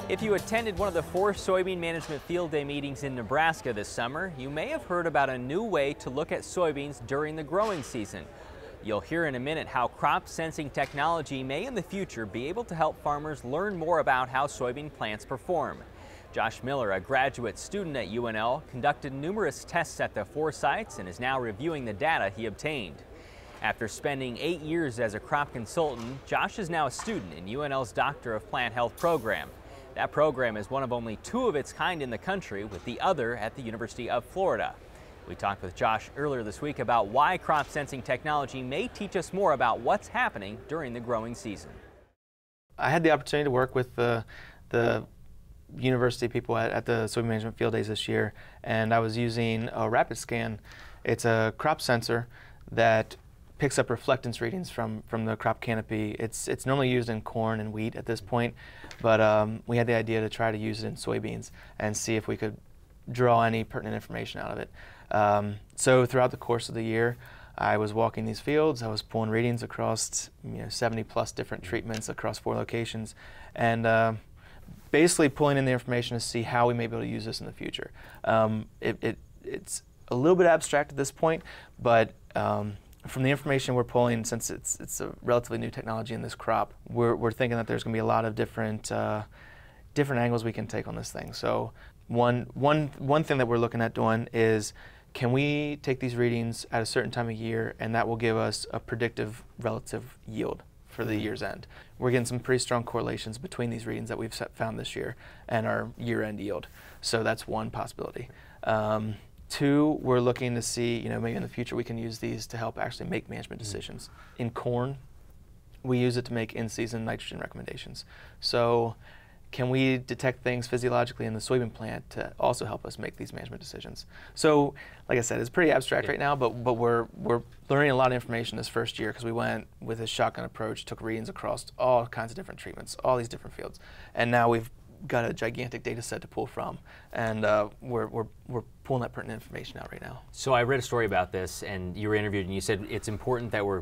If you attended one of the 4 soybean management field day meetings in Nebraska this summer, you may have heard about a new way to look at soybeans during the growing season. You'll hear in a minute how crop sensing technology may in the future be able to help farmers learn more about how soybean plants perform. Josh Miller, a graduate student at UNL, conducted numerous tests at the 4 sites and is now reviewing the data he obtained. After spending 8 years as a crop consultant, Josh is now a student in UNL's Doctor of Plant Health program. That program is one of only 2 of its kind in the country, with the other at the University of Florida. We talked with Josh earlier this week about why crop sensing technology may teach us more about what's happening during the growing season. I had the opportunity to work with the university people at the soybean management field days this year, and I was using a rapid scan. It's a crop sensor that picks up reflectance readings from the crop canopy. It's normally used in corn and wheat at this point, but we had the idea to try to use it in soybeans and see if we could draw any pertinent information out of it. So throughout the course of the year, I was walking these fields. I was pulling readings across 70 plus different treatments across 4 locations, and basically pulling in the information to see how we may be able to use this in the future. It's a little bit abstract at this point, but from the information we're pulling, since it's a relatively new technology in this crop, we're thinking that there's going to be a lot of different angles we can take on this thing. So one thing that we're looking at doing is, can we take these readings at a certain time of year, and that will give us a predictive relative yield for the year's end. We're getting some pretty strong correlations between these readings that we've found this year and our year-end yield. So that's one possibility. 2, we're looking to see, maybe in the future we can use these to help actually make management decisions. In corn, we use it to make in-season nitrogen recommendations. So can we detect things physiologically in the soybean plant to also help us make these management decisions? So, like I said, it's pretty abstract right now, but we're learning a lot of information this first year because we went with a shotgun approach, took readings across all kinds of different treatments, all these different fields, and now we've got a gigantic data set to pull from, and we're pulling that pertinent information out right now. So I read a story about this, and you were interviewed, and you said it's important that we're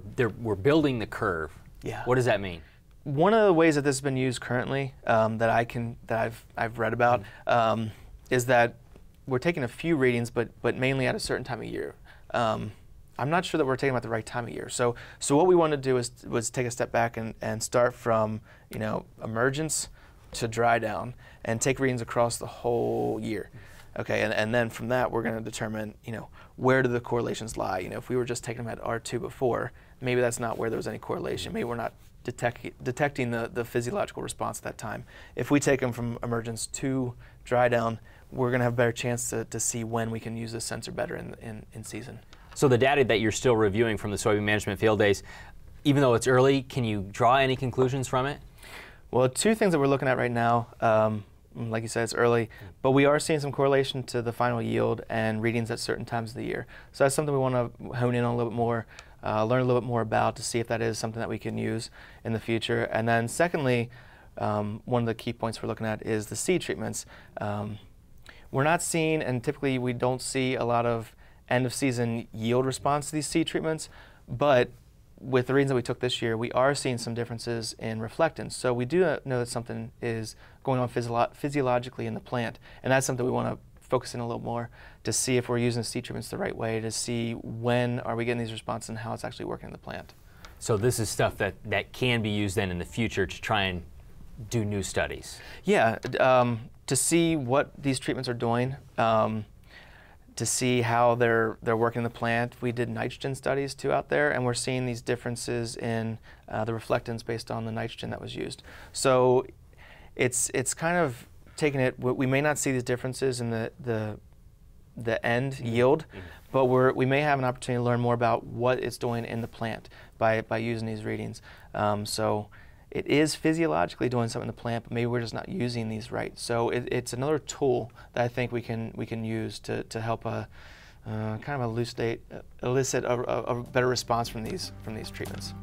building the curve. Yeah. What does that mean? One of the ways that this has been used currently that I've read about is that we're taking a few readings, but mainly at a certain time of year. I'm not sure that we're taking them at the right time of year. So what we wanted to do was take a step back and start from emergence to dry down and take readings across the whole year. Okay, and then from that we're going to determine where do the correlations lie. If we were just taking them at R2 before, maybe that's not where there was any correlation. Maybe we're not detecting the physiological response at that time. If we take them from emergence to dry down, we're going to have a better chance to see when we can use this sensor better in season. So the data that you're still reviewing from the soybean management field days, even though it's early, can you draw any conclusions from it? Well, 2 things that we're looking at right now, like you said, it's early, but we are seeing some correlation to the final yield and readings at certain times of the year. So that's something we want to hone in on a little bit more, learn a little bit more about to see if that is something that we can use in the future. And then secondly, one of the key points we're looking at is the seed treatments. We're not seeing, and typically we don't see a lot of end of season yield response to these seed treatments, but with the readings that we took this year, we are seeing some differences in reflectance. So we do know that something is going on physiologically in the plant, and that's something we want to focus in a little more to see if we're using seed treatments the right way, to see when are we getting these responses and how it's actually working in the plant. So this is stuff that can be used then in the future to try and do new studies? Yeah, to see what these treatments are doing, to see how they're working in the plant. We did nitrogen studies too out there, and we're seeing these differences in the reflectance based on the nitrogen that was used. So it's kind of taking it, we may not see these differences in the end yield, but we may have an opportunity to learn more about what it's doing in the plant by using these readings. So it is physiologically doing something in the plant, but maybe we're just not using these right. So it's another tool that I think we can use to help kind of elicit a better response from these treatments.